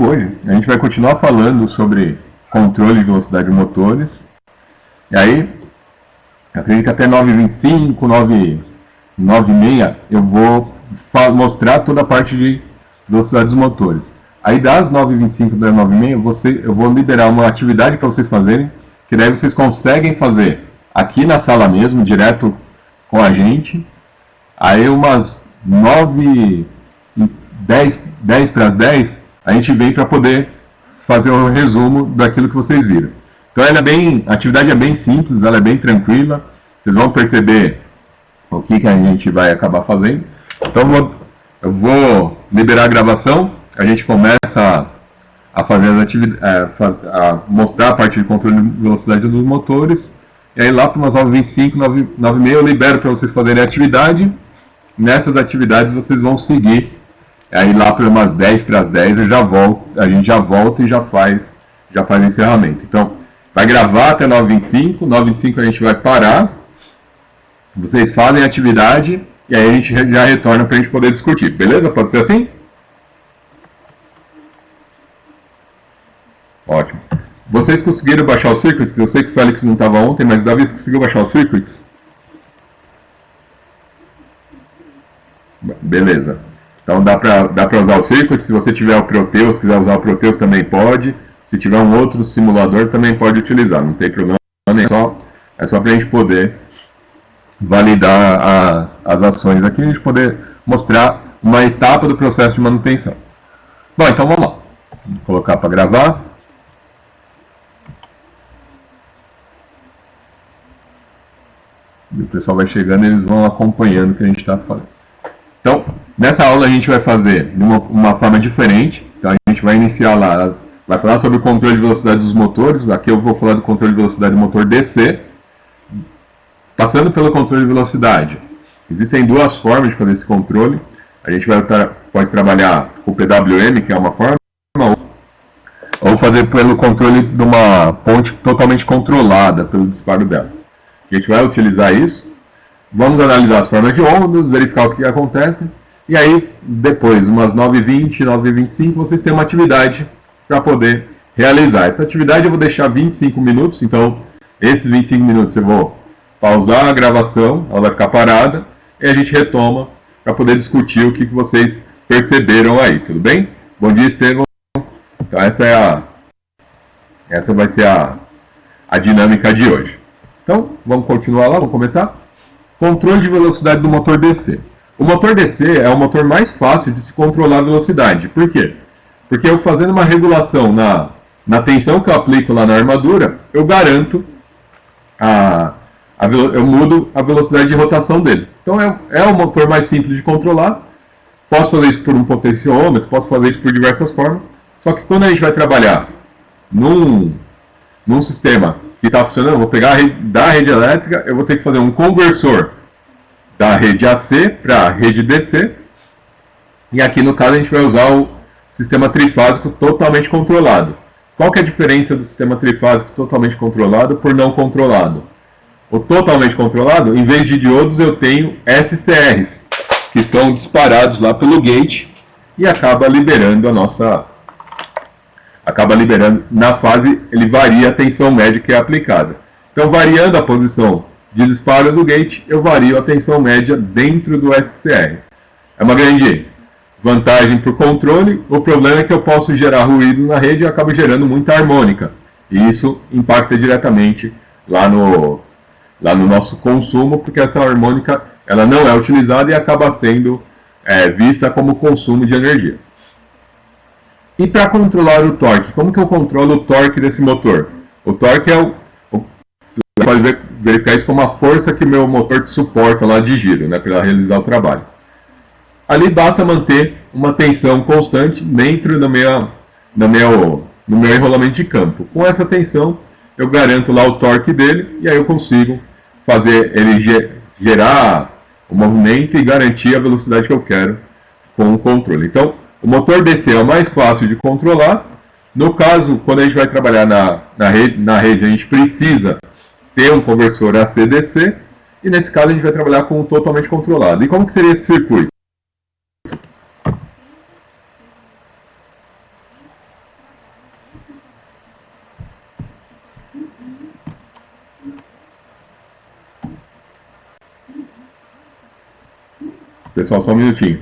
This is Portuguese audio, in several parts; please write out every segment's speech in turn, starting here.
Hoje a gente vai continuar falando sobre controle de velocidade de motores. E aí, acredito que até 9h25, 9h30 eu vou mostrar toda a parte de velocidade dos motores. Aí das 9h25 das 9h30 eu vou liberar uma atividade para vocês fazerem, que daí vocês conseguem fazer aqui na sala mesmo, direto com a gente. Aí umas 10 para as 10, a gente vem para poder fazer um resumo daquilo que vocês viram. Então a atividade é bem simples, ela é bem tranquila, vocês vão perceber o que a gente vai acabar fazendo. Então eu vou liberar a gravação, a gente começa a fazer as atividades, a mostrar a parte de controle de velocidade dos motores, e aí lá para umas 9h25, 9h30 eu libero para vocês fazerem a atividade. Nessas atividades vocês vão seguir, aí lá para umas 10 para as 10 a gente já volta e já faz o encerramento. Então, vai gravar até 9h25, 9h25 a gente vai parar, vocês fazem a atividade e aí a gente já retorna para a gente poder discutir, beleza? Pode ser assim? Ótimo. Vocês conseguiram baixar os circuits? Eu sei que o Félix não estava ontem, mas o Davi conseguiu baixar os circuits? Beleza. Então dá para usar o circuit. Se você tiver o Proteus, quiser usar o Proteus também pode. Se tiver um outro simulador também pode utilizar. Não tem problema nenhum. É só para a gente poder validar as ações aqui, a gente poder mostrar uma etapa do processo de manutenção. Bom, então vamos lá. Vou colocar para gravar. E o pessoal vai chegando e eles vão acompanhando o que a gente está falando. Então, nessa aula a gente vai fazer de uma forma diferente. Então a gente vai iniciar lá, vai falar sobre o controle de velocidade dos motores. Aqui eu vou falar do controle de velocidade do motor DC. Passando pelo controle de velocidade, existem duas formas de fazer esse controle. A gente pode trabalhar com o PWM, que é uma forma, ou fazer pelo controle de uma ponte totalmente controlada pelo disparo dela. A gente vai utilizar isso. Vamos analisar as formas de ondas, verificar o que acontece. E aí, depois, umas 9h20, 9h25, vocês têm uma atividade para poder realizar. Essa atividade eu vou deixar 25 minutos. Então, esses 25 minutos eu vou pausar a gravação, ela vai ficar parada. E a gente retoma para poder discutir o que vocês perceberam aí. Tudo bem? Bom dia, Estevão. Então, essa vai ser a dinâmica de hoje. Então, vamos continuar lá, vamos começar? Controle de velocidade do motor DC. O motor DC é o motor mais fácil de se controlar a velocidade. Por quê? Porque eu fazendo uma regulação na tensão que eu aplico lá na armadura, eu garanto, eu mudo a velocidade de rotação dele. Então é o motor mais simples de controlar. Posso fazer isso por um potenciômetro, posso fazer isso por diversas formas. Só que quando a gente vai trabalhar num sistema que está funcionando, eu vou pegar da rede elétrica, eu vou ter que fazer um conversor da rede AC para a rede DC. E aqui no caso a gente vai usar o sistema trifásico totalmente controlado. Qual que é a diferença do sistema trifásico totalmente controlado por não controlado? O totalmente controlado, em vez de diodos, eu tenho SCRs, que são disparados lá pelo gate e acaba liberando na fase, ele varia a tensão média que é aplicada. Então, variando a posição de disparo do gate, eu vario a tensão média dentro do SCR. É uma grande vantagem para o controle. O problema é que eu posso gerar ruído na rede e eu acabo gerando muita harmônica. E isso impacta diretamente lá no nosso consumo, porque essa harmônica ela não é utilizada e acaba sendo vista como consumo de energia. E para controlar o torque, como que eu controlo o torque desse motor? O torque você pode verificar isso como a força que meu motor suporta lá de giro, né, para realizar o trabalho. Ali basta manter uma tensão constante dentro do meu enrolamento de campo. Com essa tensão, eu garanto lá o torque dele e aí eu consigo fazer ele gerar o movimento e garantir a velocidade que eu quero com o controle. Então, o motor DC é o mais fácil de controlar. No caso, quando a gente vai trabalhar na rede, a gente precisa ter um conversor AC/DC. E nesse caso, a gente vai trabalhar com o totalmente controlado. E como que seria esse circuito? Pessoal, só um minutinho.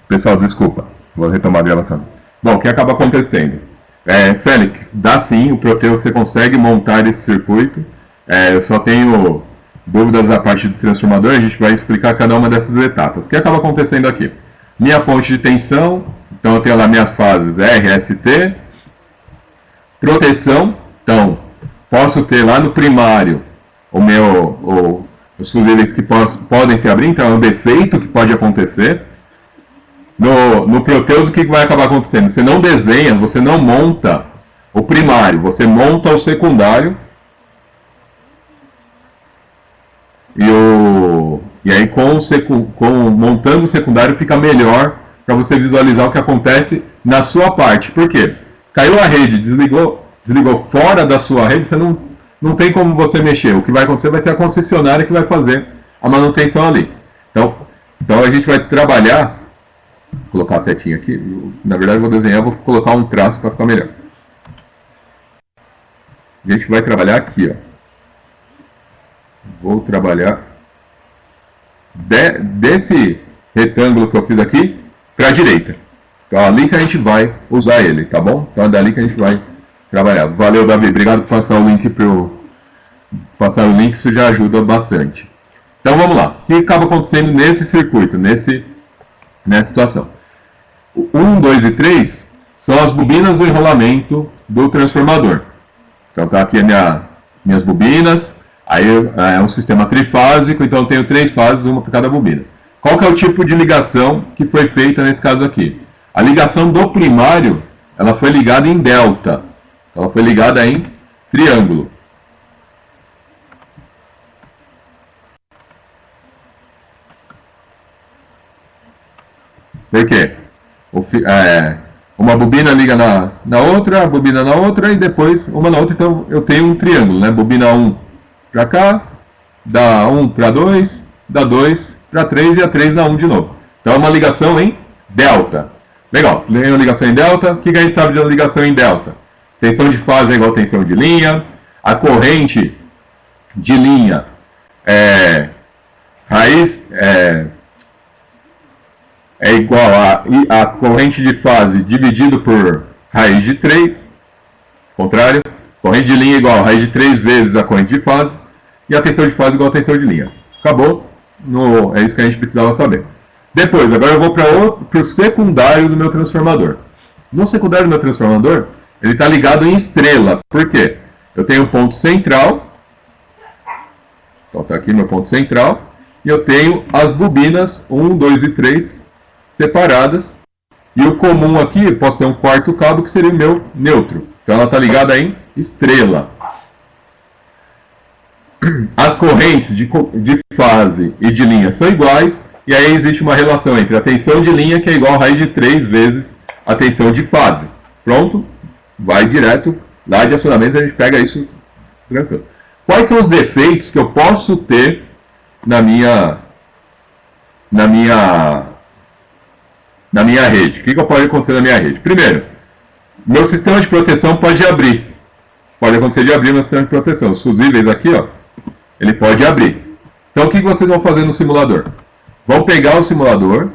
Pessoal, desculpa, vou retomar a gravação. Bom, o que acaba acontecendo? Félix, dá sim, o Proteus você consegue montar esse circuito. Eu só tenho dúvidas da parte do transformador, a gente vai explicar cada uma dessas etapas. O que acaba acontecendo aqui? Minha ponte de tensão, então eu tenho lá minhas fases R, S, T. Proteção, então posso ter lá no primário os fusíveis que podem se abrir, então é um defeito que pode acontecer. No Proteus, o que vai acabar acontecendo? Você não desenha, você não monta o primário, você monta o secundário. E aí, montando o secundário, fica melhor para você visualizar o que acontece na sua parte. Por quê? Caiu a rede, desligou fora da sua rede, você não tem como você mexer. O que vai acontecer vai ser a concessionária que vai fazer a manutenção ali. Então a gente vai trabalhar. Vou colocar a setinha aqui. Na verdade, eu vou desenhar, vou colocar um traço para ficar melhor. A gente vai trabalhar aqui, ó. Vou trabalhar desse retângulo que eu fiz aqui para a direita. Então, ali que a gente vai usar ele, tá bom? Então, é dali que a gente vai trabalhar. Valeu, Davi. Obrigado por passar o link isso já ajuda bastante. Então, vamos lá. O que acaba acontecendo nesse circuito, nessa situação? 1, 2 e 3 são as bobinas do enrolamento do transformador. Então, tá aqui minhas bobinas. Aí é um sistema trifásico, então eu tenho 3 fases, uma para cada bobina. Qual que é o tipo de ligação que foi feita nesse caso aqui? A ligação do primário, ela foi ligada em delta. Ela foi ligada em triângulo. Por quê? Uma bobina liga na outra, a bobina na outra e depois uma na outra. Então eu tenho um triângulo, né? Bobina 1 para cá, dá 1 para 2, dá 2 para 3 e a 3 dá 1 de novo. Então é uma ligação em delta. Legal, tem uma ligação em delta. O que a gente sabe de uma ligação em delta? Tensão de fase é igual a tensão de linha. A corrente de linha é igual a corrente de fase dividido por raiz de 3. Contrário, corrente de linha é igual a raiz de 3 vezes a corrente de fase. E a tensão de fase é igual a tensão de linha. Acabou. É isso que a gente precisava saber. Depois, agora eu vou para o secundário do meu transformador. No secundário do meu transformador, ele está ligado em estrela. Por quê? Eu tenho um ponto central. Então está aqui meu ponto central. E eu tenho as bobinas 1, 2 e 3 separadas. E o comum aqui, eu posso ter um quarto cabo que seria o meu neutro. Então ela está ligada em estrela. As correntes de fase e de linha são iguais. E aí existe uma relação entre a tensão de linha, que é igual a raiz de 3 vezes a tensão de fase. Pronto? Vai direto lá de acionamento, a gente pega isso tranquilo. Quais são os defeitos que eu posso ter na minha rede? O que pode acontecer na minha rede? Primeiro, meu sistema de proteção pode abrir. Pode acontecer de abrir meu sistema de proteção. Os fusíveis aqui, ó, ele pode abrir. Então o que vocês vão fazer no simulador? Vão pegar o simulador,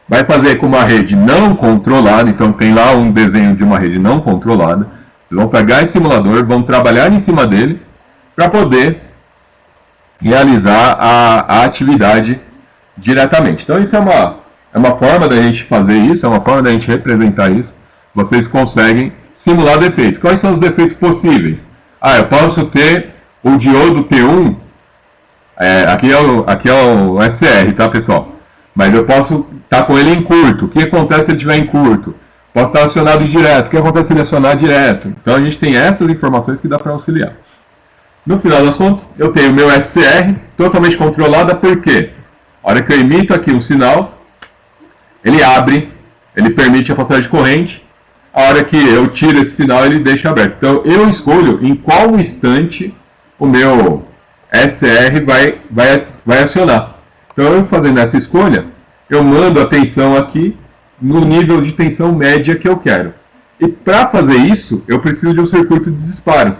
vai fazer com uma rede não controlada, então tem lá um desenho de uma rede não controlada. Vocês vão pegar esse simulador, vão trabalhar em cima dele para poder realizar a atividade diretamente. Então isso é uma forma da gente fazer isso, é uma forma da gente representar isso. Vocês conseguem simular defeitos. Quais são os defeitos possíveis? Eu posso ter o diodo T1, aqui é o SR, tá, pessoal? Mas eu posso estar com ele em curto. O que acontece se ele estiver em curto? Posso estar acionado direto. O que acontece se ele acionar direto? Então a gente tem essas informações que dá para auxiliar. No final das contas, eu tenho o meu SR totalmente controlado. Por quê? A hora que eu emito aqui um sinal, ele abre, ele permite a passagem de corrente. A hora que eu tiro esse sinal, ele deixa aberto. Então eu escolho em qual instante o meu SR vai acionar. Então eu fazendo essa escolha, eu mando a tensão aqui no nível de tensão média que eu quero. E para fazer isso, eu preciso de um circuito de disparo.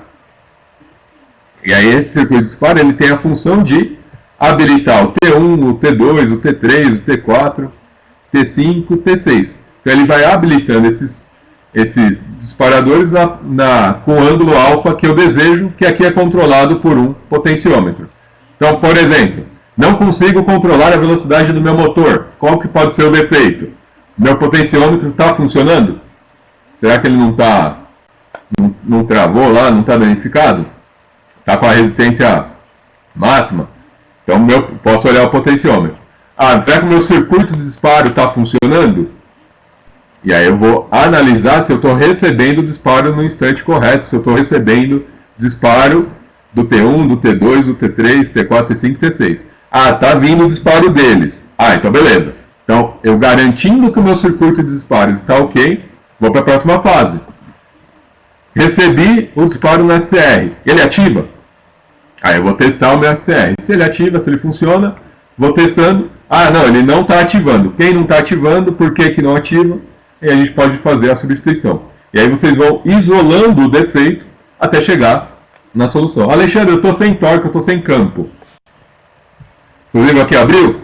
E aí esse circuito de disparo ele tem a função de habilitar o T1, o T2, o T3, o T4, T5, T6. Então ele vai habilitando esses disparadores com ângulo alfa que eu desejo, que aqui é controlado por um potenciômetro. Então, por exemplo, não consigo controlar a velocidade do meu motor. Qual que pode ser o defeito? Meu potenciômetro está funcionando? Será que ele não travou lá, não está danificado? Está com a resistência máxima? Então posso olhar o potenciômetro. Será que o meu circuito de disparo está funcionando? E aí eu vou analisar se eu estou recebendo o disparo no instante correto, se eu estou recebendo disparo do T1, do T2, do T3, T4, T5, T6. Está vindo o disparo deles. Então beleza. Então, eu garantindo que o meu circuito de disparos está ok, vou para a próxima fase. Recebi o disparo no SR. Ele ativa? Aí eu vou testar o meu SR. Se ele ativa, se ele funciona, vou testando. Não, ele não está ativando. Quem não está ativando, por que não ativa? E a gente pode fazer a substituição. E aí vocês vão isolando o defeito até chegar na solução. Alexandre, eu estou sem torque, eu estou sem campo. Inclusive aqui abriu.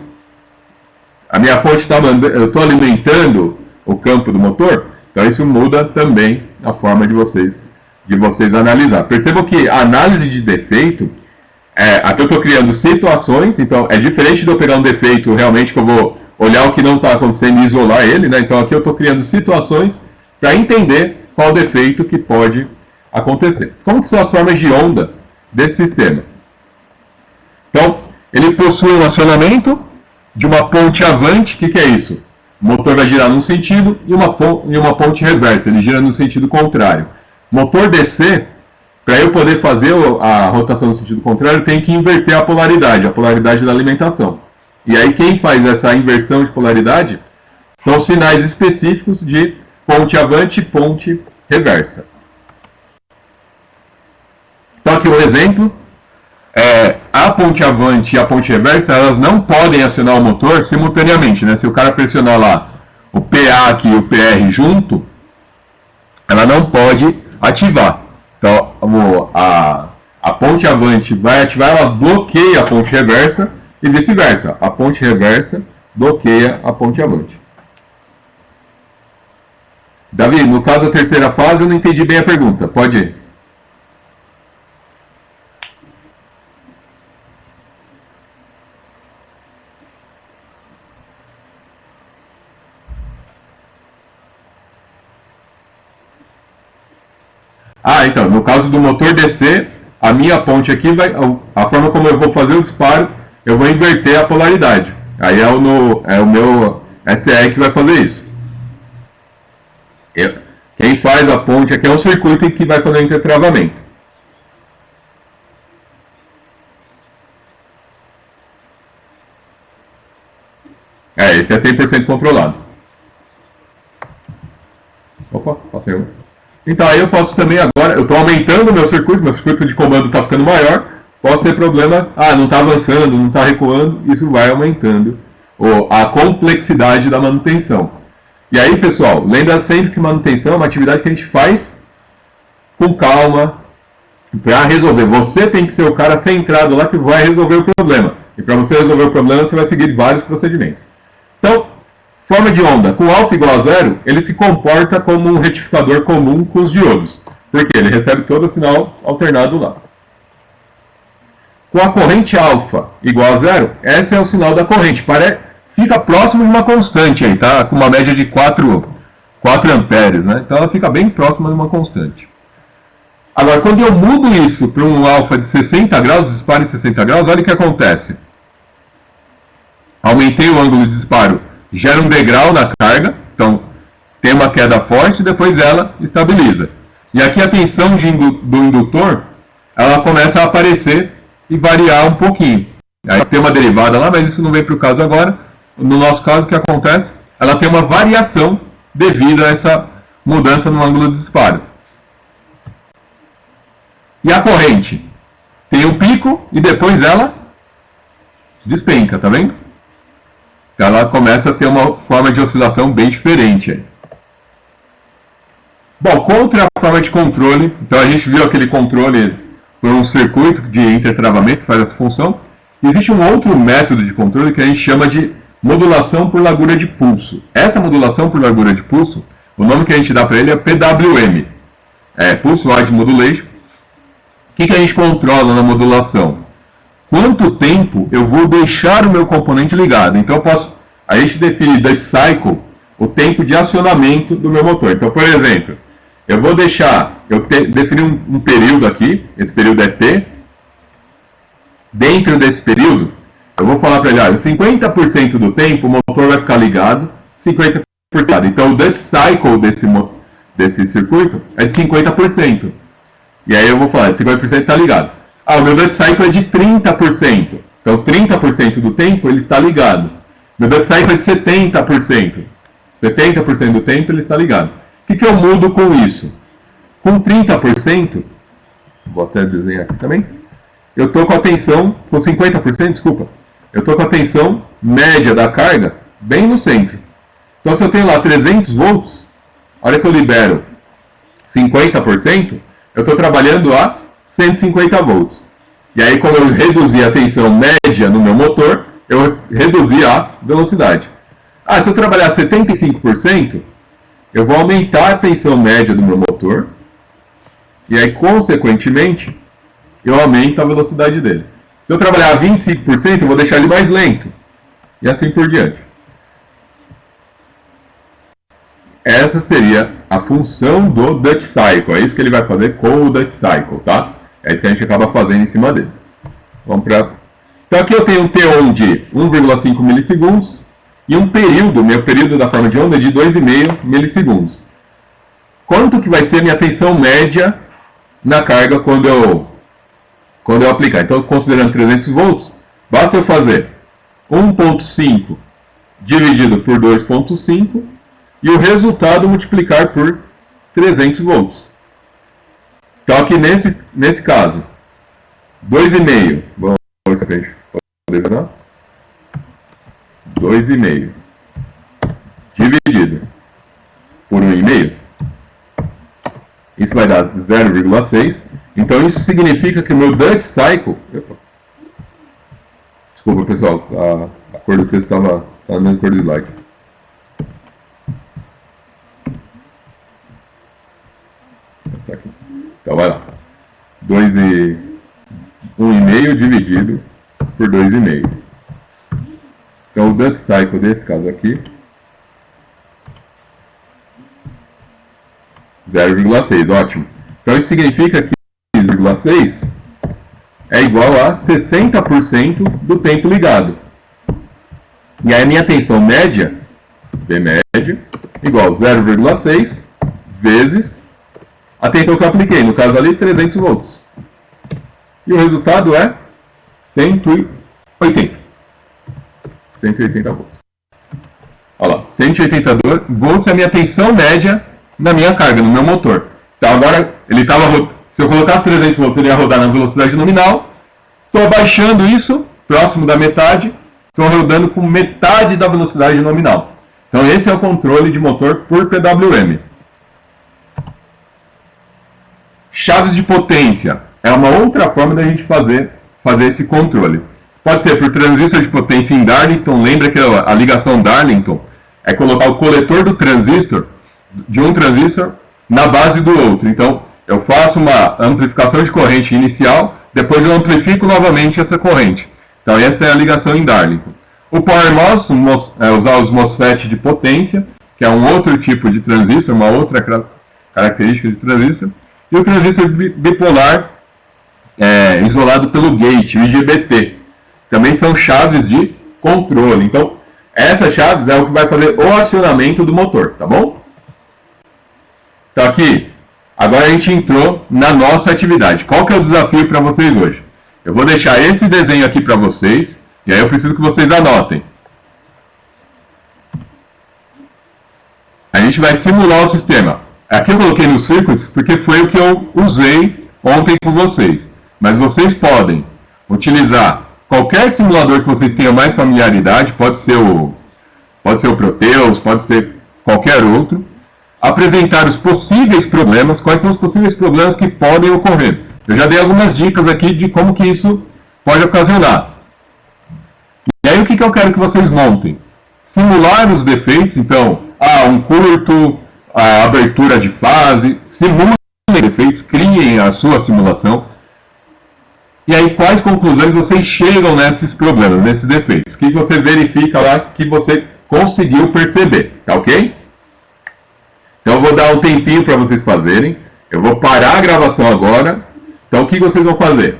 A minha fonte está mandando, eu estou alimentando o campo do motor. Então isso muda também a forma de vocês analisar. Percebam que a análise de defeito, aqui eu estou criando situações, então é diferente de eu pegar um defeito realmente que eu vou olhar o que não está acontecendo e isolar ele, né? Então aqui eu estou criando situações para entender qual defeito que pode acontecer. Como que são as formas de onda desse sistema? Então, ele possui um acionamento de uma ponte avante. O que é isso? O motor vai girar num sentido e uma ponte reversa, ele gira no sentido contrário. Motor DC, para eu poder fazer a rotação no sentido contrário, eu tenho que inverter a polaridade da alimentação. E aí quem faz essa inversão de polaridade são sinais específicos de ponte avante e ponte reversa. Então aqui um exemplo, a ponte avante e a ponte reversa, elas não podem acionar o motor simultaneamente, né? Se o cara pressionar lá o PA aqui e o PR junto, ela não pode ativar. Então a ponte avante vai ativar, ela bloqueia a ponte reversa e vice-versa. A ponte reversa bloqueia a ponte avante. Davi, no caso da terceira fase, eu não entendi bem a pergunta. Pode ir. Então, no caso do motor DC, a minha ponte aqui a forma como eu vou fazer o disparo, eu vou inverter a polaridade. Aí é o meu SE que vai fazer isso. Quem faz a ponte aqui é um circuito em que vai fazer o intertravamento. Esse é 100% controlado. Opa, passei um. Então aí eu posso também agora, eu estou aumentando o meu circuito de comando está ficando maior, posso ter problema, não está avançando, não está recuando, isso vai aumentando a complexidade da manutenção. E aí, pessoal, lembra sempre que manutenção é uma atividade que a gente faz com calma, para resolver. Você tem que ser o cara centrado lá que vai resolver o problema. E para você resolver o problema, você vai seguir vários procedimentos. Então, forma de onda com alfa igual a zero, ele se comporta como um retificador comum com os diodos. Porque ele recebe todo o sinal alternado lá. Com a corrente alfa igual a zero, esse é o sinal da corrente. Fica próximo de uma constante aí, tá? Com uma média de 4 amperes, né? Então ela fica bem próxima de uma constante. Agora, quando eu mudo isso para um alfa de 60 graus, disparo em 60 graus, olha o que acontece. Aumentei o ângulo de disparo, gera um degrau na carga, então tem uma queda forte, depois ela estabiliza. E aqui a tensão do indutor, ela começa a aparecer e variar um pouquinho. Aí tem uma derivada lá, mas isso não vem para o caso agora. No nosso caso, o que acontece? Ela tem uma variação devido a essa mudança no ângulo de disparo. E a corrente? Tem um pico e depois ela despenca, tá vendo? Então ela começa a ter uma forma de oscilação bem diferente aí. Bom, contra a forma de controle, então a gente viu aquele controle por um circuito de intertravamento que faz essa função. Existe um outro método de controle que a gente chama de modulação por largura de pulso. Essa modulação por largura de pulso, o nome que a gente dá para ele é PWM. Pulse Wide Modulation. O que a gente controla na modulação? Quanto tempo eu vou deixar o meu componente ligado? Então a gente define duty cycle, o tempo de acionamento do meu motor. Então, por exemplo, eu vou definir um período aqui, esse período é T. Dentro desse período, eu vou falar para ele, 50% do tempo o motor vai ficar ligado, 50%. Então o duty cycle desse circuito é de 50%. E aí eu vou falar, 50% está ligado. O meu duty cycle é de 30%. Então 30% do tempo ele está ligado. Meu duty cycle é de 70%. 70% do tempo ele está ligado. O que eu mudo com isso? Com 30%, vou até desenhar aqui também, eu estou com a tensão, com 50%, desculpa, eu estou com a tensão média da carga bem no centro. Então se eu tenho lá 300 volts, a hora que eu libero 50%, eu estou trabalhando a 150 volts. E aí, como eu reduzi a tensão média no meu motor, eu reduzi a velocidade. Se eu trabalhar 75%, eu vou aumentar a tensão média do meu motor, e aí, consequentemente, eu aumento a velocidade dele. Se eu trabalhar 25%, eu vou deixar ele mais lento, e assim por diante. Essa seria a função do duty cycle. É isso que ele vai fazer com o duty cycle, tá? É isso que a gente acaba fazendo em cima dele. Vamos para... Então aqui eu tenho um T1 de 1,5 milissegundos e um período, meu período da forma de onda é de 2,5 milissegundos. Quanto que vai ser a minha tensão média na carga quando eu aplicar? Então, considerando 300 volts, basta eu fazer 1.5 dividido por 2.5 e o resultado multiplicar por 300 volts. Então, aqui nesse caso, 2,5, vamos ver se a gente pode usar. 2,5 dividido por 1,5, isso vai dar 0,6. Então isso significa que o meu Duty Cycle... Desculpa, pessoal, a cor do texto estava na mesma cor do slide. Então vai lá. 1,5 dividido por 2,5. Então o Duty Cycle desse caso aqui, 0,6, ótimo. Então isso significa que 0,6 é igual a 60% do tempo ligado. E aí a minha tensão média, V média, igual a 0,6 vezes a tensão que eu apliquei, no caso ali 300 volts. E o resultado é 180. 180 volts. Olha lá, 180 volts é a minha tensão média na minha carga, no meu motor. Então agora, ele estava, se eu colocasse 300 volts, ele ia rodar na velocidade nominal. Estou abaixando isso, próximo da metade, estou rodando com metade da velocidade nominal. Então esse é o controle de motor por PWM. Chaves de potência é uma outra forma da gente fazer esse controle. Pode ser por transistor de potência em Darlington. Lembra que a ligação Darlington é colocar o coletor do transistor, de um transistor, na base do outro. Então, eu faço uma amplificação de corrente inicial, depois eu amplifico novamente essa corrente. Então, essa é a ligação em Darlington. O Power MOS é usar os MOSFET de potência, que é um outro tipo de transistor, uma outra característica de transistor. E o transistor bipolar isolado pelo gate, o IGBT. Também são chaves de controle. Então, essas chaves é o que vai fazer o acionamento do motor, tá bom? Então aqui, agora a gente entrou na nossa atividade. Qual que é o desafio para vocês hoje? Eu vou deixar esse desenho aqui para vocês, e aí eu preciso que vocês anotem. A gente vai simular o sistema. Aqui eu coloquei no circuits porque foi o que eu usei ontem com vocês. Mas vocês podem utilizar qualquer simulador que vocês tenham mais familiaridade, pode ser o Proteus, pode ser qualquer outro, apresentar os possíveis problemas, quais são os possíveis problemas que podem ocorrer. Eu já dei algumas dicas aqui de como que isso pode ocasionar. E aí o que eu quero que vocês montem? Simular os defeitos, então, um curto, a abertura de fase, simulem os defeitos, criem a sua simulação. E aí, quais conclusões vocês chegam nesses problemas, nesses defeitos? O que você verifica lá que você conseguiu perceber, tá ok? Então, eu vou dar um tempinho para vocês fazerem. Eu vou parar a gravação agora. Então, o que vocês vão fazer?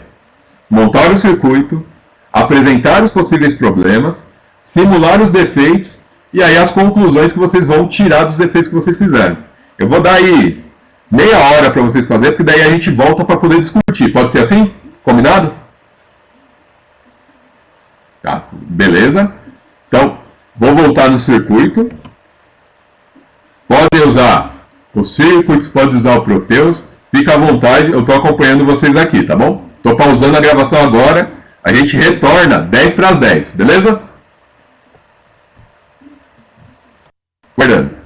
Montar o circuito, apresentar os possíveis problemas, simular os defeitos e aí as conclusões que vocês vão tirar dos defeitos que vocês fizeram. Eu vou dar aí meia hora para vocês fazerem, porque daí a gente volta para poder discutir. Pode ser assim? Combinado? Tá, beleza. Então, vou voltar no circuito. Podem usar o Circuits, pode usar o Proteus. Fica à vontade, eu estou acompanhando vocês aqui, tá bom? Estou pausando a gravação agora. A gente retorna 10 para as 10, beleza? Guardando.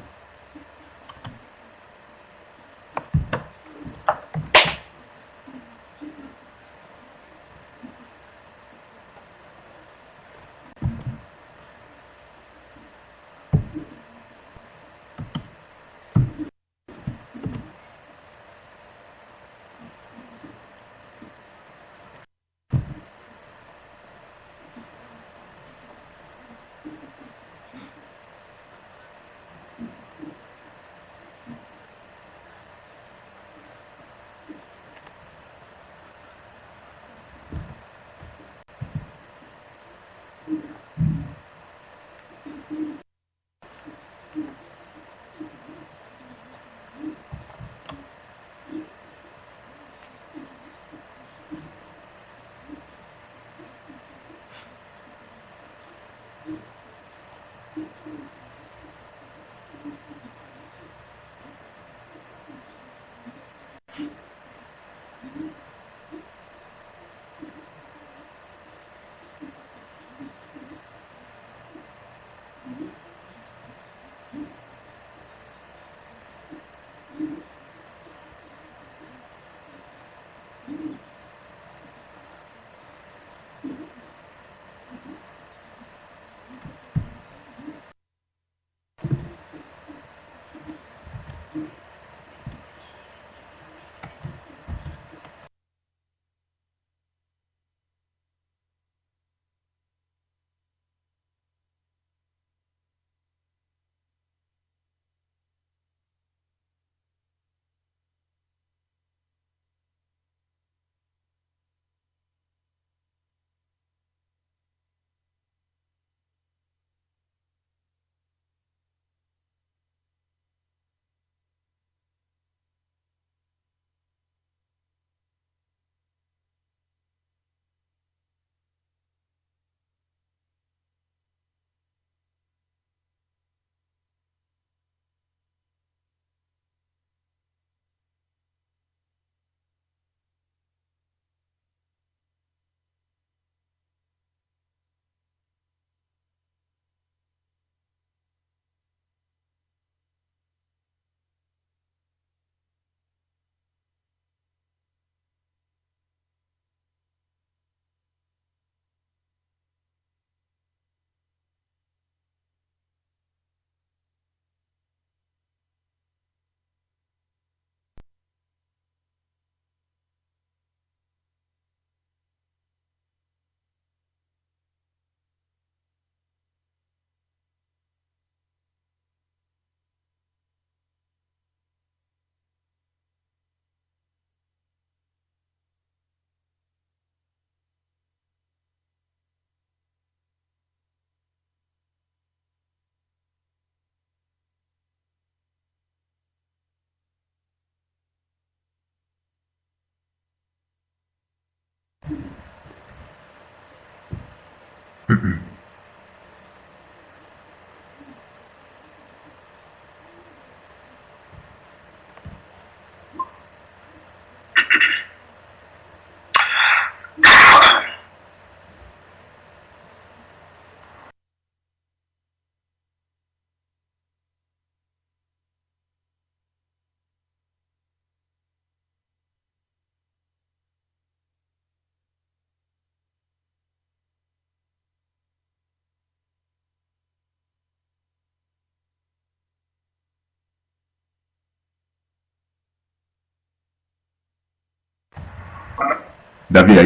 Davi, a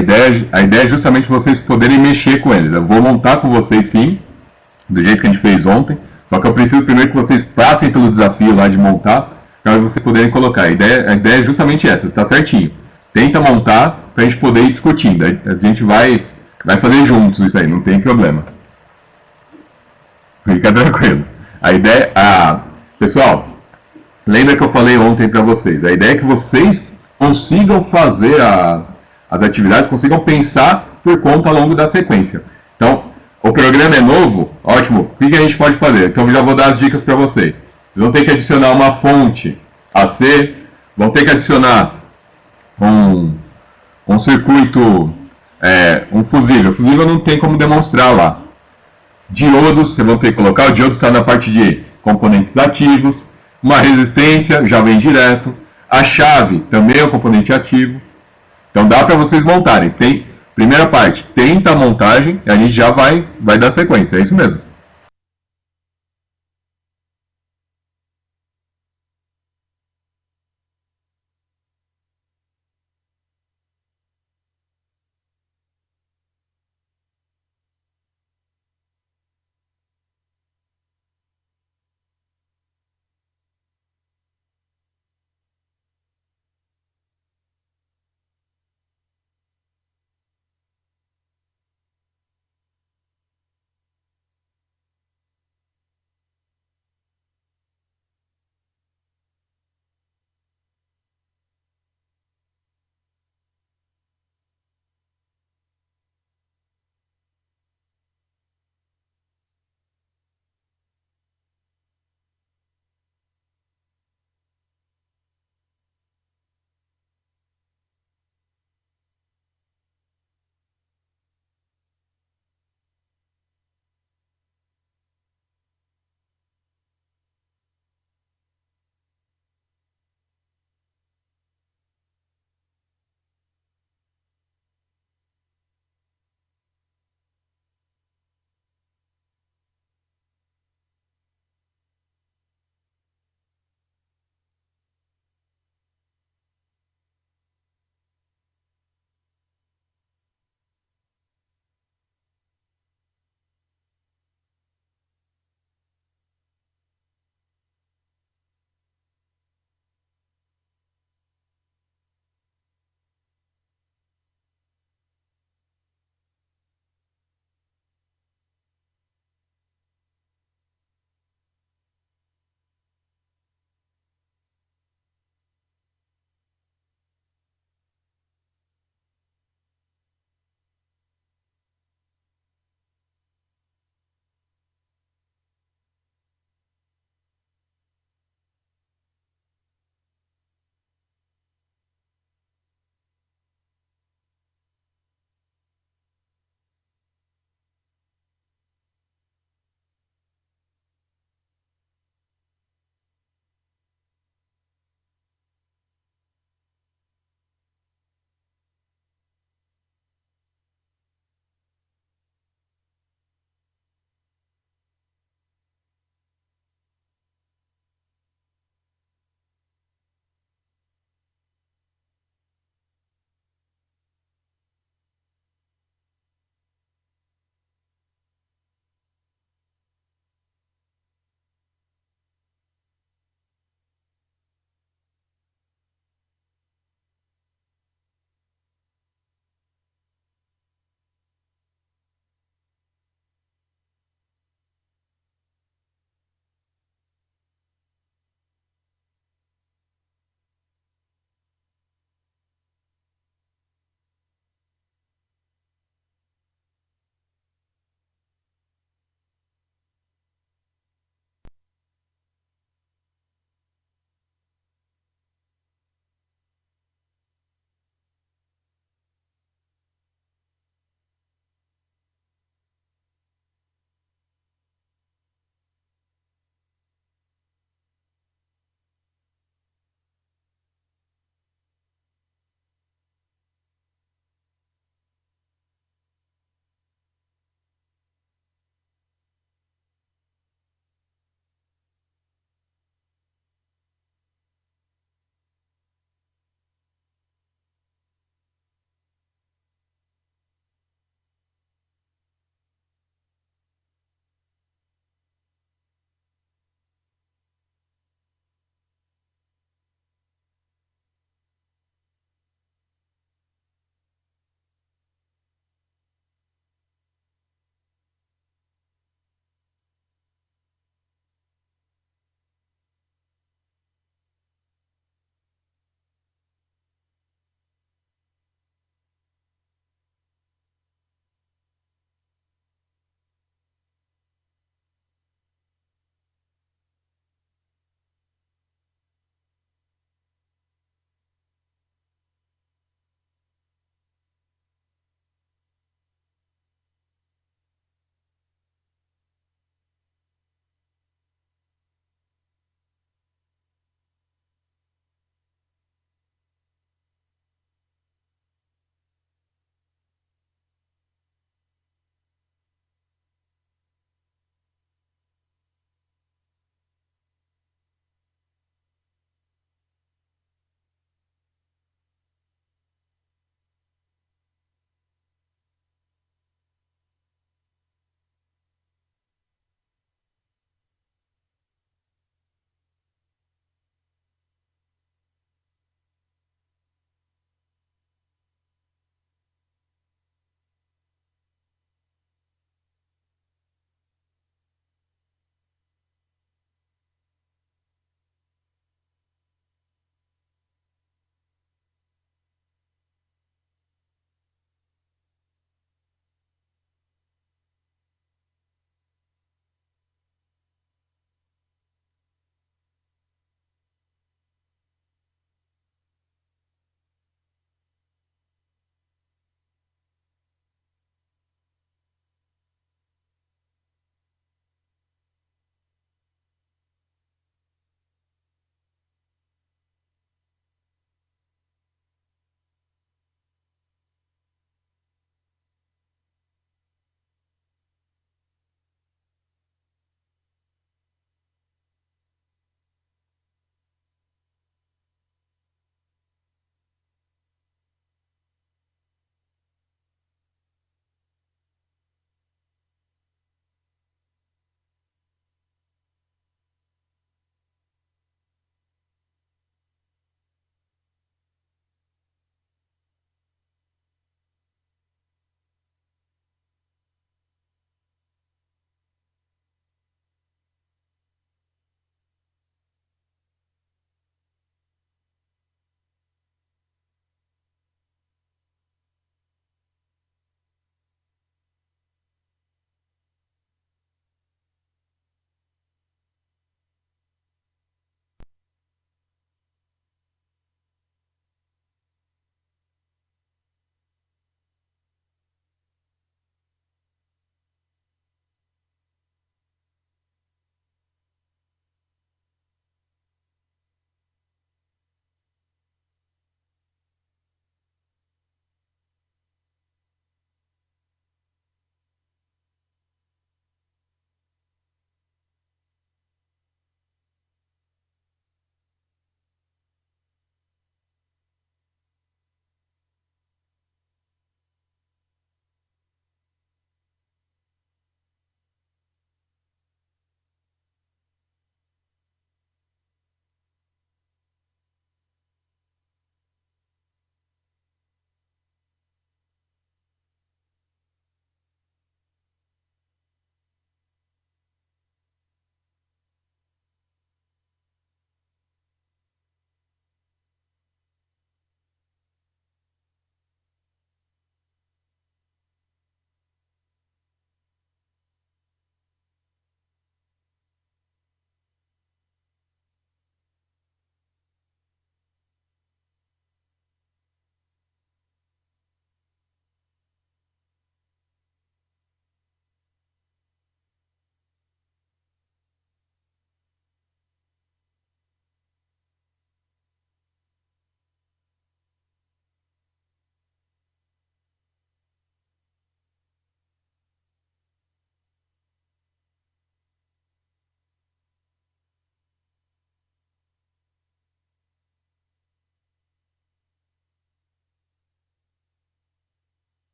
ideia é justamente vocês poderem mexer com eles. Eu vou montar com vocês sim, do jeito que a gente fez ontem, só que eu preciso primeiro que vocês passem pelo desafio lá de montar, para vocês poderem colocar. A ideia é justamente essa, tá certinho. Tenta montar para a gente poder ir discutindo. A gente vai fazer juntos isso aí, não tem problema. Fica tranquilo. A ideia. Pessoal, lembra que eu falei ontem para vocês? A ideia é que vocês consigam fazer as atividades, consigam pensar por conta ao longo da sequência. Então, o programa é novo, ótimo. O que a gente pode fazer? Então, eu já vou dar as dicas para vocês. Vocês vão ter que adicionar uma fonte AC, vão ter que adicionar um, um circuito, um fusível. Fusível não tem como demonstrar lá. Diodos, você vai ter que colocar, o diodo está na parte de componentes ativos, uma resistência, já vem direto, a chave também é um componente ativo, então dá para vocês montarem. Tem, primeira parte, tenta a montagem, e a gente já vai dar sequência, é isso mesmo.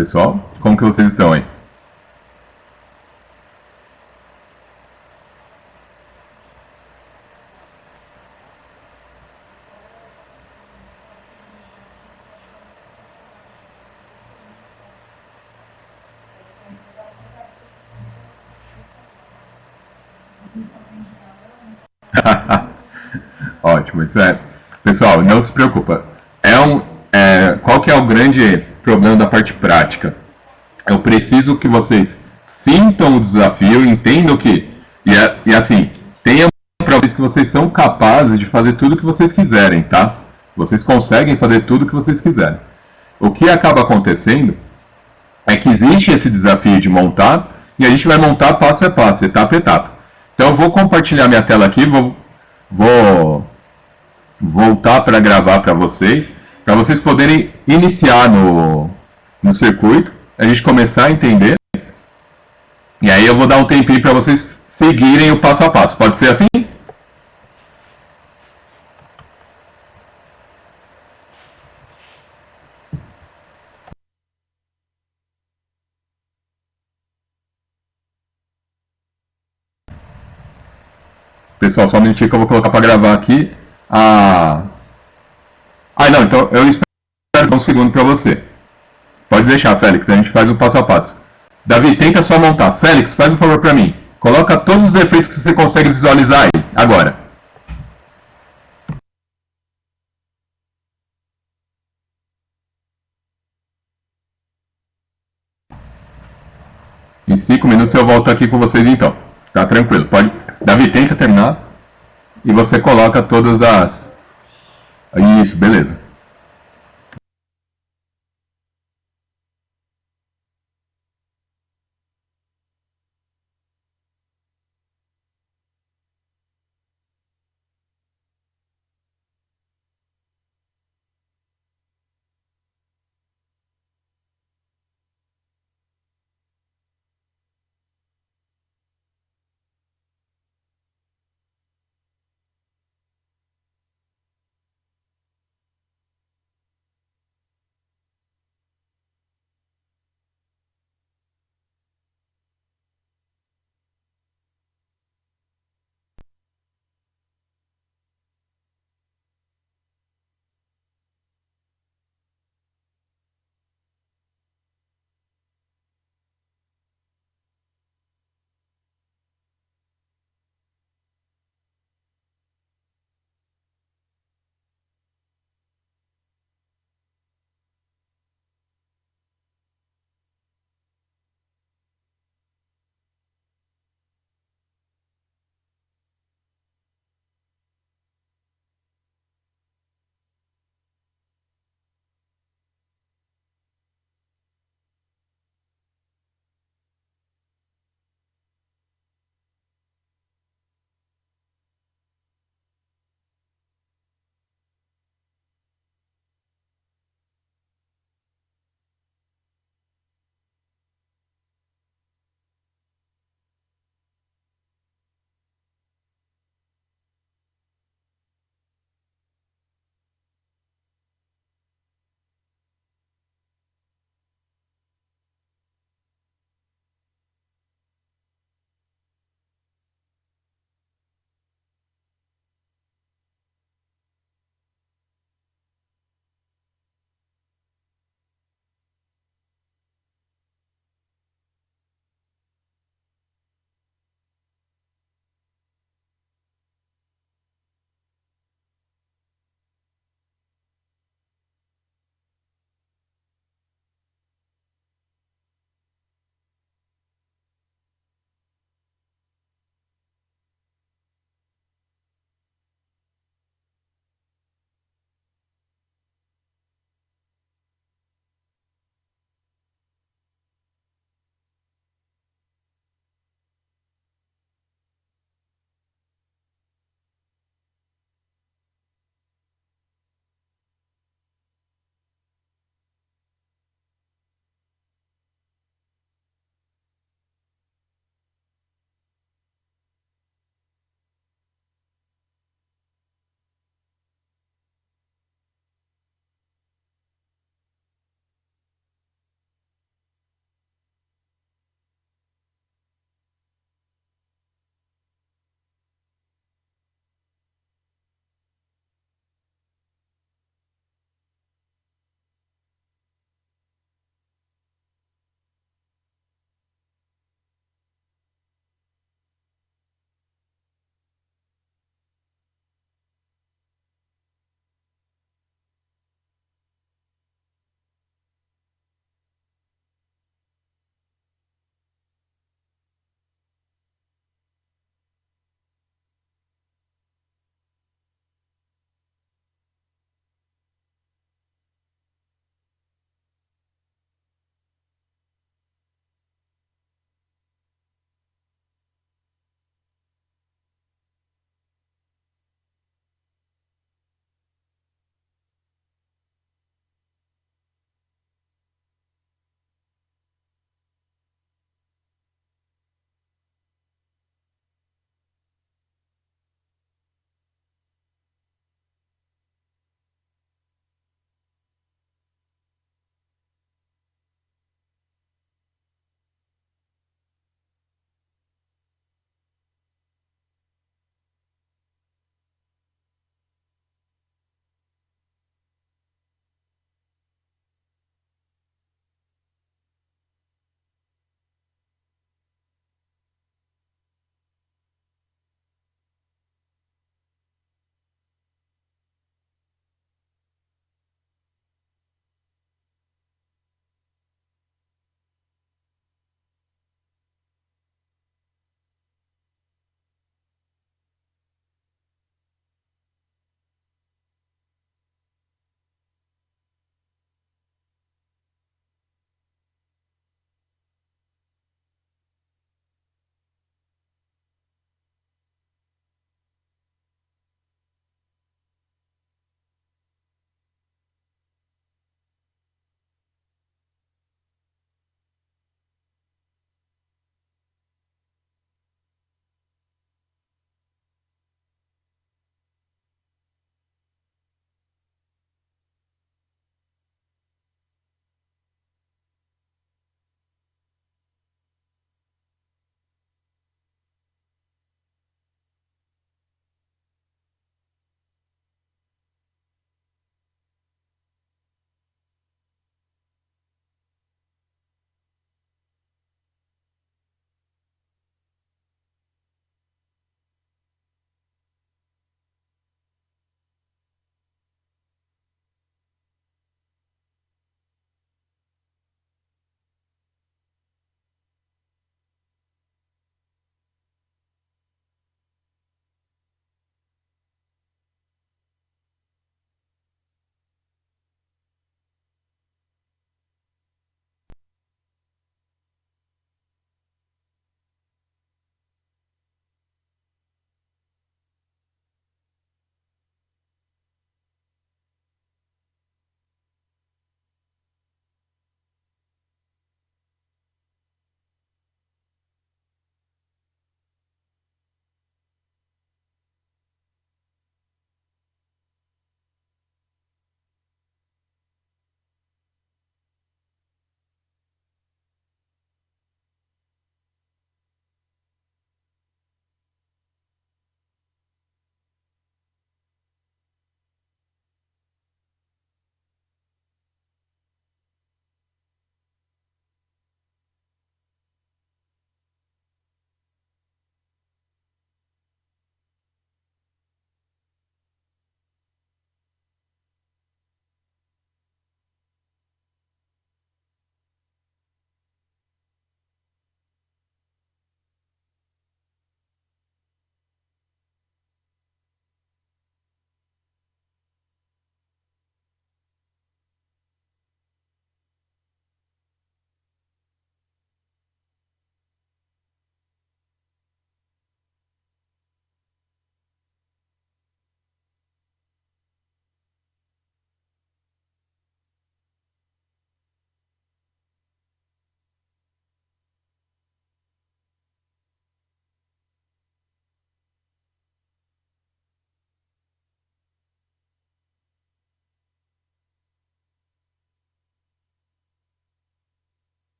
Pessoal, como que vocês estão aí? Ótimo, isso é. Pessoal, não se preocupa. Qual que é o grande problema da parte prática? Eu preciso que vocês sintam o desafio, entendam que. E assim, tenham para vocês que vocês são capazes de fazer tudo o que vocês quiserem, tá? Vocês conseguem fazer tudo o que vocês quiserem. O que acaba acontecendo é que existe esse desafio de montar e a gente vai montar passo a passo, etapa a etapa. Então eu vou compartilhar minha tela aqui, vou voltar para gravar para vocês poderem iniciar no circuito, a gente começar a entender, e aí eu vou dar um tempinho para vocês seguirem o passo a passo. Pode ser assim? Pessoal, só um minutinho que eu vou colocar para gravar aqui. Não, então eu espero um segundo para você. Pode deixar, Félix, a gente faz o passo a passo. Davi, tenta só montar. Félix, faz um favor para mim. Coloca todos os defeitos que você consegue visualizar aí, agora. Em 5 minutos eu volto aqui com vocês então. Tá tranquilo. Pode. Davi, tenta terminar. E você coloca todas as. Isso, beleza.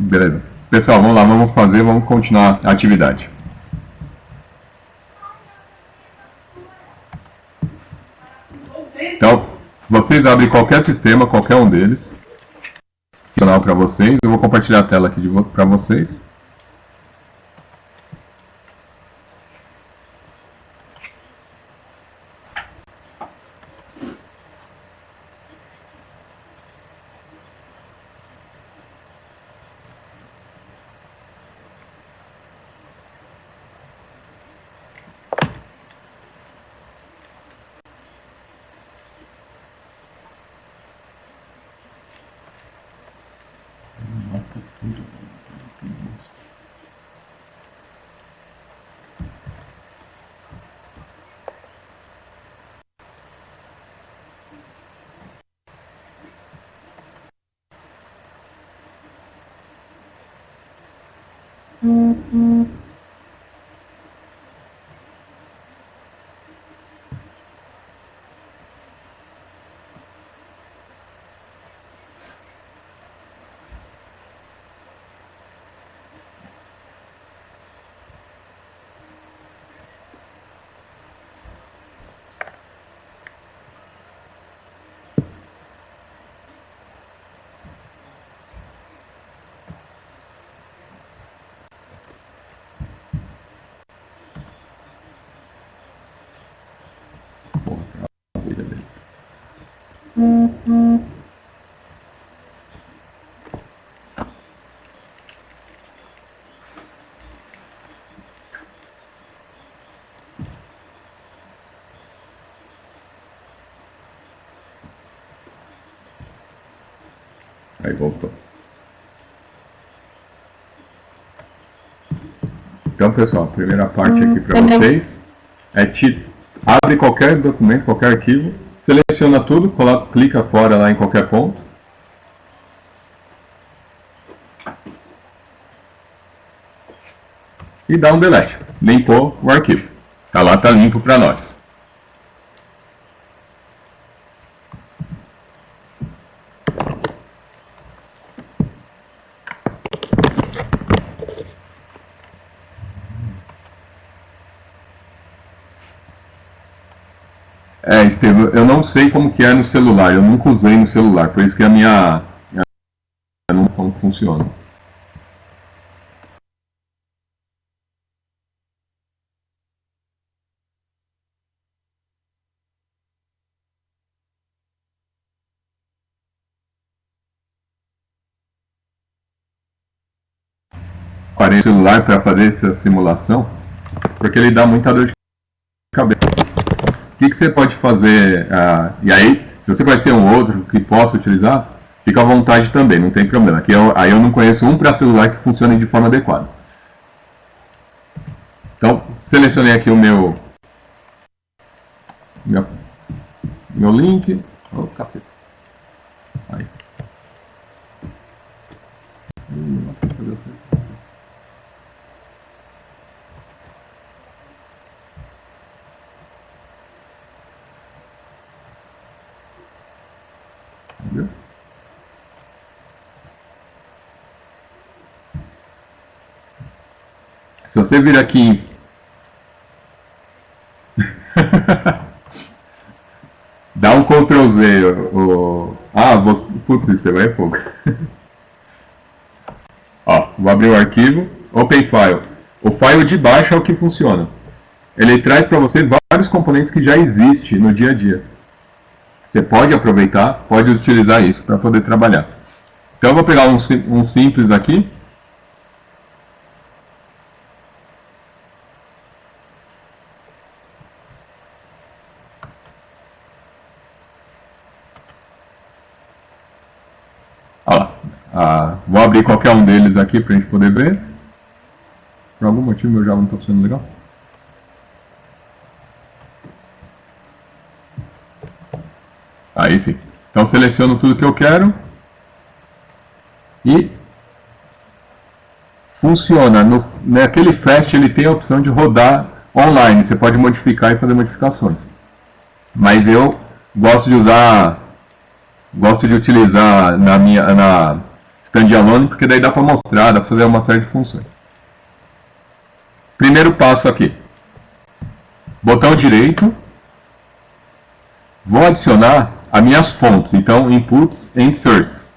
Beleza. Pessoal, vamos lá, vamos continuar a atividade. Então, vocês abrem qualquer sistema, qualquer um deles, para vocês. Eu vou compartilhar a tela aqui para vocês. Aí voltou. Então, pessoal, a primeira parte aqui para vocês é abre qualquer documento, qualquer arquivo, seleciona tudo, clica fora lá em qualquer ponto. E dá um delete. Limpou o arquivo. Tá lá, tá limpo para nós. Estevam, eu não sei como que é no celular, eu nunca usei no celular, por isso que a minha não funciona. Parei o celular para fazer essa simulação, porque ele dá muita dor de cabeça. O que você pode fazer? E aí, se você conhecer um outro que possa utilizar, fica à vontade também, não tem problema. Aí eu não conheço um para celular que funcione de forma adequada. Então, selecionei aqui o meu link. Oh, cacete. Aí. Se você vir aqui dá um Ctrl Z. Putz, isso é fogo. Ó, vou abrir o arquivo. Open File. O file de baixo é o que funciona. Ele traz para você vários componentes que já existem no dia a dia. Você pode aproveitar, pode utilizar isso para poder trabalhar. Então eu vou pegar um simples aqui. Vou abrir qualquer um deles aqui para a gente poder ver. Por algum motivo meu Java não está funcionando legal. Aí sim. Então seleciono tudo que eu quero. E funciona. Naquele Fast ele tem a opção de rodar online. Você pode modificar e fazer modificações. Mas eu gosto de utilizar standalone, porque daí dá para mostrar, dá para fazer uma série de funções. Primeiro passo aqui. Botão direito. Vou adicionar as minhas fontes. Então, inputs and source.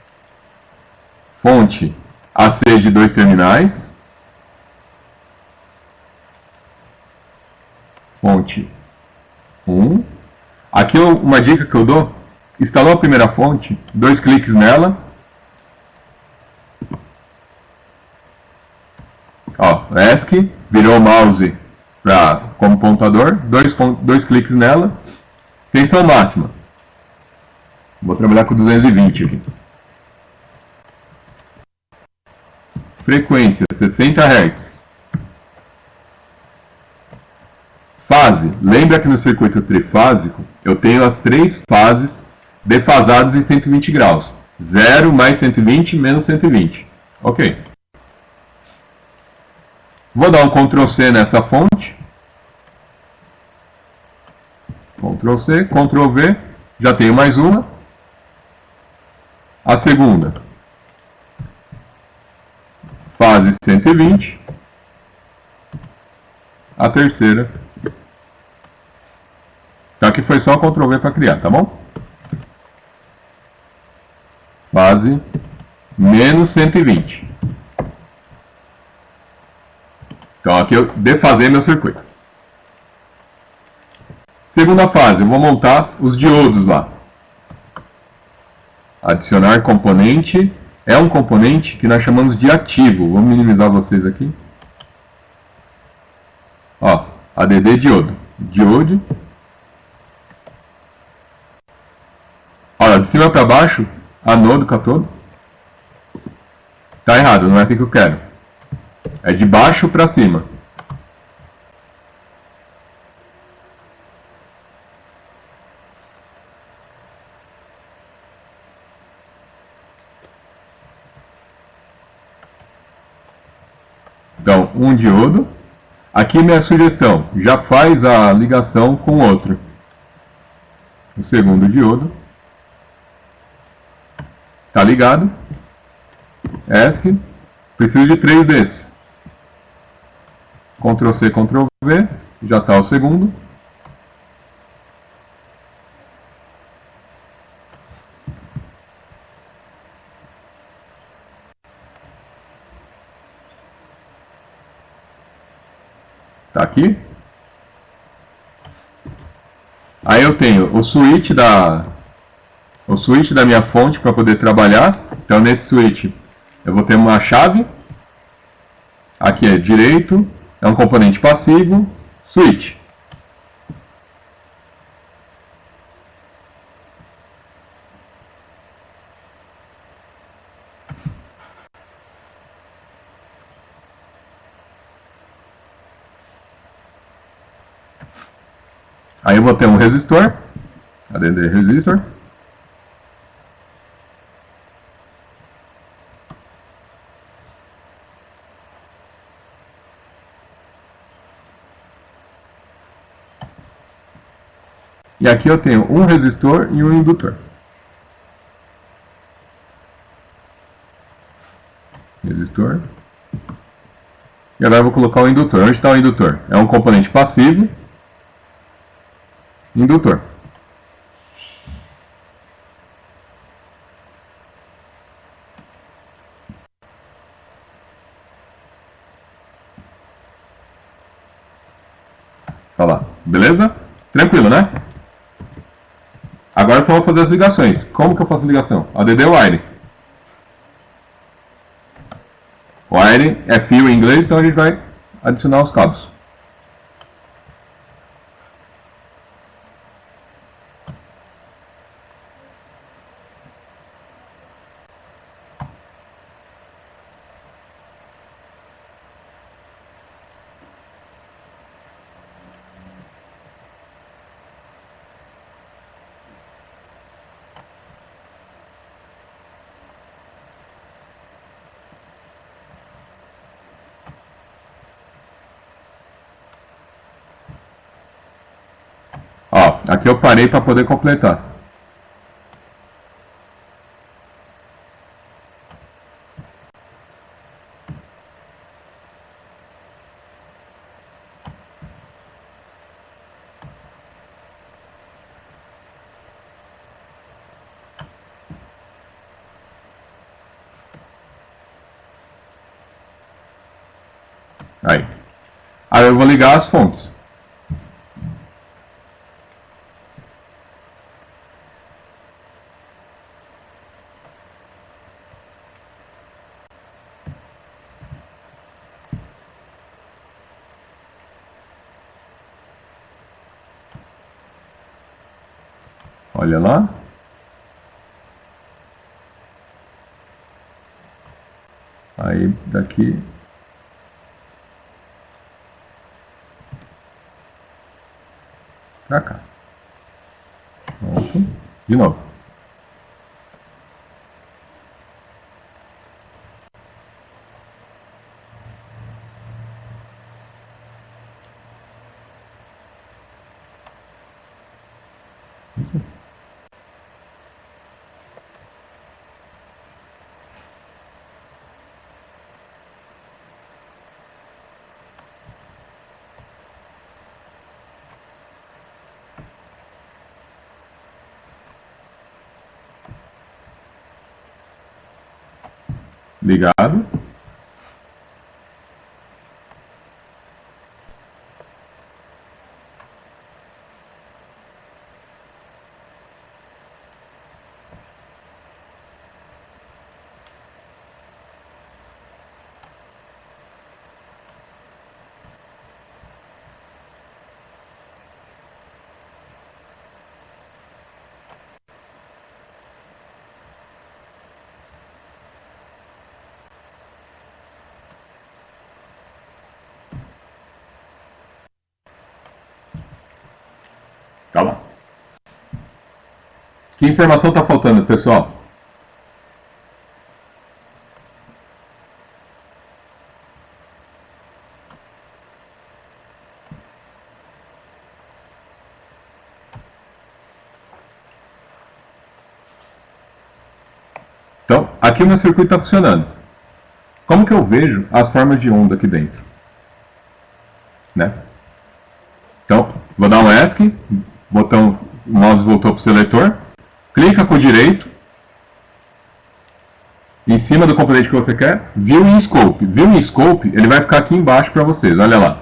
Fonte AC de 2 terminais. Fonte 1. Aqui uma dica que eu dou. Instalou a primeira fonte, 2 cliques nela. Ó, ESC, virou o mouse como pontador, 2 cliques nela. Tensão máxima. Vou trabalhar com 220 aqui. Frequência, 60 Hz. Fase. Lembra que no circuito trifásico eu tenho as 3 fases defasadas em 120 graus. 0 mais 120 menos 120. Ok. Vou dar um Ctrl C nessa fonte. Ctrl C, Ctrl V. Já tenho mais uma. A segunda. Fase 120. A terceira. Então aqui foi só Ctrl V para criar, tá bom? Fase menos 120. Então aqui eu defasei meu circuito. Segunda fase, eu vou montar os diodos lá. Adicionar componente. É um componente que nós chamamos de ativo. Vou minimizar vocês aqui. Ó, ADD diodo. Diode. Olha, de cima para baixo, anodo, catodo. Tá errado, não é assim que eu quero. É de baixo para cima. Então, um diodo. Aqui minha sugestão, já faz a ligação com o outro. O segundo diodo. Tá ligado. ESC. Preciso de 3 desses. Ctrl C, Ctrl V. Já está o segundo. Tá aqui. Aí eu tenho o switch da minha fonte para poder trabalhar. Então nesse switch eu vou ter uma chave. Aqui é direito, é um componente passivo, switch. Aí eu vou ter um resistor, ADD resistor. E aqui eu tenho um resistor e um indutor. Resistor. E agora eu vou colocar o indutor. Onde está o indutor? É um componente passivo. Indutor. Tá lá. Beleza? Tranquilo, né? Agora só vou fazer as ligações. Como que eu faço a ligação? ADD wire. Wire é fio em inglês, então a gente vai adicionar os cabos. Ó, aqui eu parei para poder completar. Aí. Aí eu vou ligar as fontes. Olha lá. Aí daqui. Pra cá. Pronto. De novo. Ligado. Tá lá. Que informação está faltando, pessoal? Então, aqui o meu circuito está funcionando. Como que eu vejo as formas de onda aqui dentro? Né? Então, vou dar um ESC, botão, o mouse voltou para o seletor, clica com o direito, em cima do componente que você quer, View in Scope. View in Scope, ele vai ficar aqui embaixo para vocês, olha lá.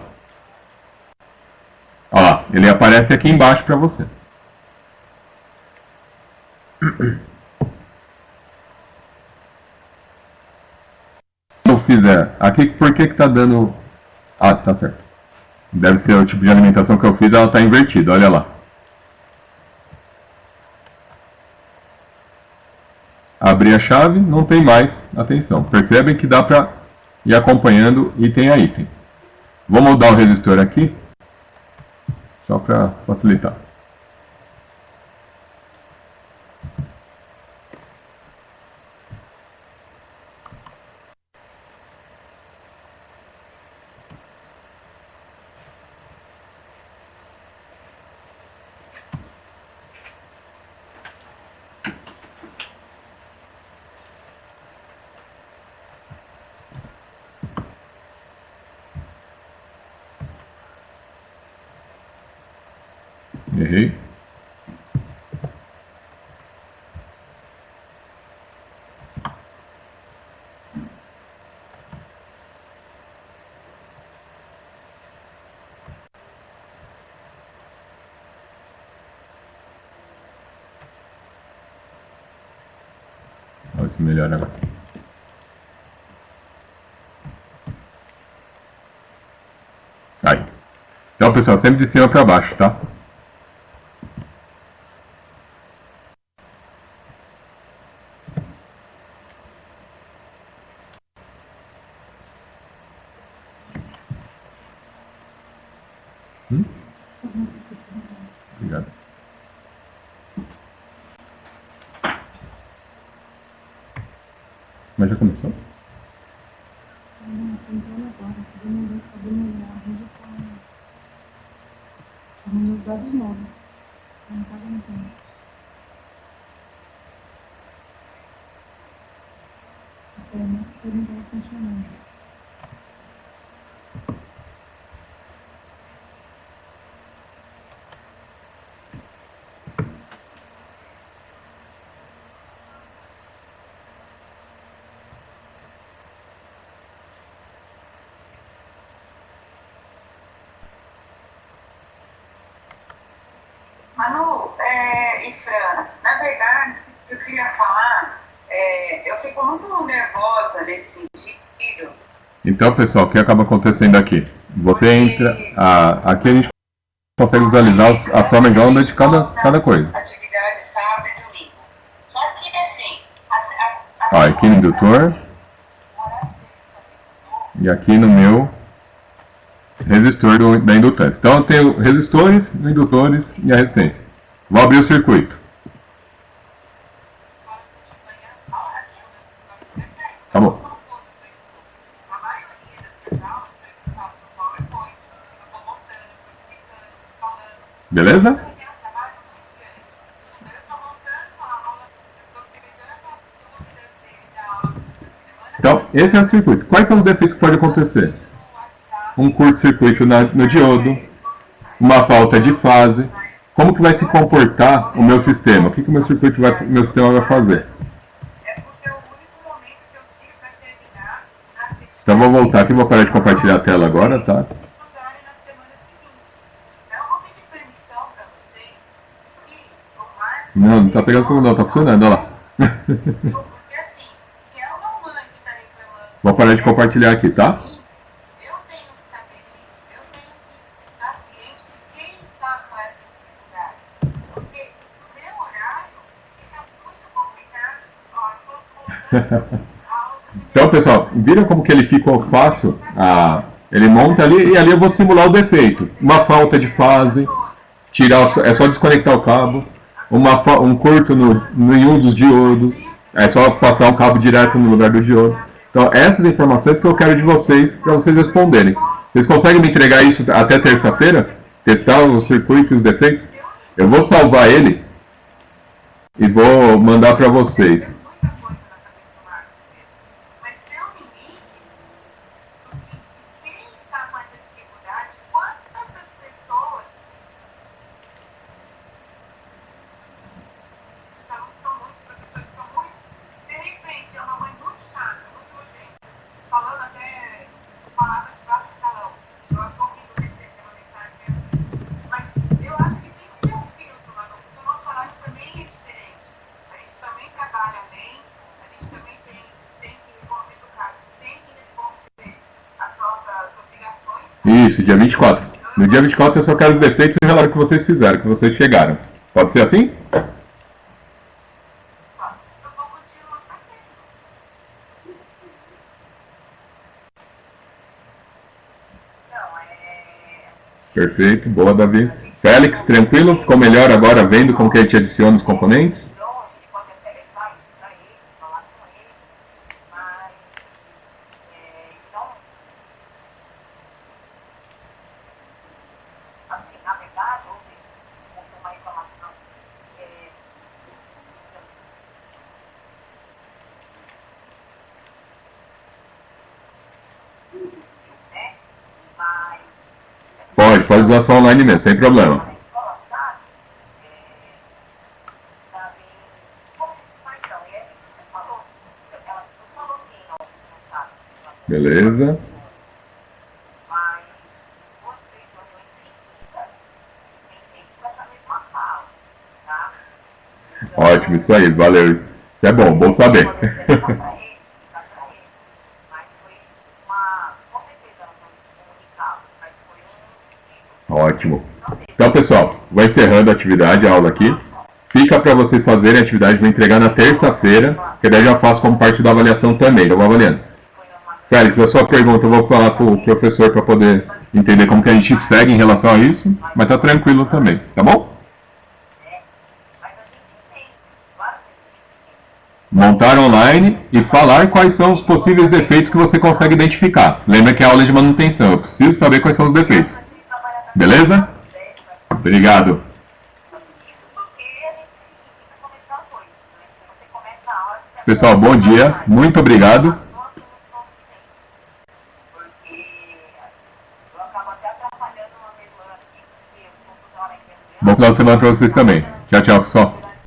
Olha lá, ele aparece aqui embaixo para você. Se eu fizer, aqui por que está dando... Ah, tá certo. Deve ser o tipo de alimentação que eu fiz, ela está invertida, olha lá. Abrir a chave, não tem mais atenção. Percebem que dá para ir acompanhando item a item. Vou mudar o resistor aqui, só para facilitar. Errei. Vamos ver se melhora agora. Aí. Então, pessoal, sempre de cima para baixo, tá? Obrigado. Mas já começou? Os dados novos. Não está aguentando. O CMS que não estava funcionando. Manu e Fran, na verdade, eu queria falar, eu fico muito nervosa nesse sentido. Então, pessoal, o que acaba acontecendo aqui? Você entra, aqui a gente consegue visualizar a forma de onda de cada coisa. Atividade sábado e domingo. Só que assim, Ó, aqui no indutor. E aqui no meu resistor da indutância. Então eu tenho resistores, indutores e a resistência. Vou abrir o circuito. Tá bom. Beleza? Então, esse é o circuito. Quais são os defeitos que podem acontecer? Um curto-circuito no diodo, uma falta de fase. Como que vai se comportar o meu sistema? O que o meu meu sistema vai fazer? Então vou voltar aqui, vou parar de compartilhar a tela agora, tá? Não, não tá pegando fogo não, tá funcionando, olha lá. Vou parar de compartilhar aqui, tá? Então, pessoal, viram como que ele ficou fácil? Ele monta ali e ali eu vou simular o defeito. Uma falta de fase, é só desconectar o cabo. Um curto em um dos diodos, é só passar um cabo direto no lugar do diodo. Então, essas informações que eu quero de vocês, para vocês responderem. Vocês conseguem me entregar isso até terça-feira? Testar o circuito e os defeitos? Eu vou salvar ele e vou mandar para vocês. Isso, dia 24. No dia 24 eu só quero os defeitos e o relatório que vocês fizeram, que vocês chegaram. Pode ser assim? Perfeito, boa, Davi. Félix, tranquilo? Ficou melhor agora vendo como que a gente adiciona os componentes? Pode usar só online mesmo, sem problema. Beleza. Ótimo, isso aí, valeu. Isso é bom, bom saber. Ótimo. Então, pessoal, vou encerrando a atividade, a aula aqui. Fica para vocês fazerem a atividade, vou entregar na terça-feira, que daí já faço como parte da avaliação também, eu vou avaliando. Félix, a sua pergunta eu vou falar com o professor para poder entender como que a gente segue em relação a isso, mas tá tranquilo também, tá bom? Montar online e falar quais são os possíveis defeitos que você consegue identificar. Lembra que é aula de manutenção, eu preciso saber quais são os defeitos. Beleza? Obrigado. Pessoal, bom dia. Muito obrigado. Bom final de semana para vocês também. Tchau, tchau, pessoal.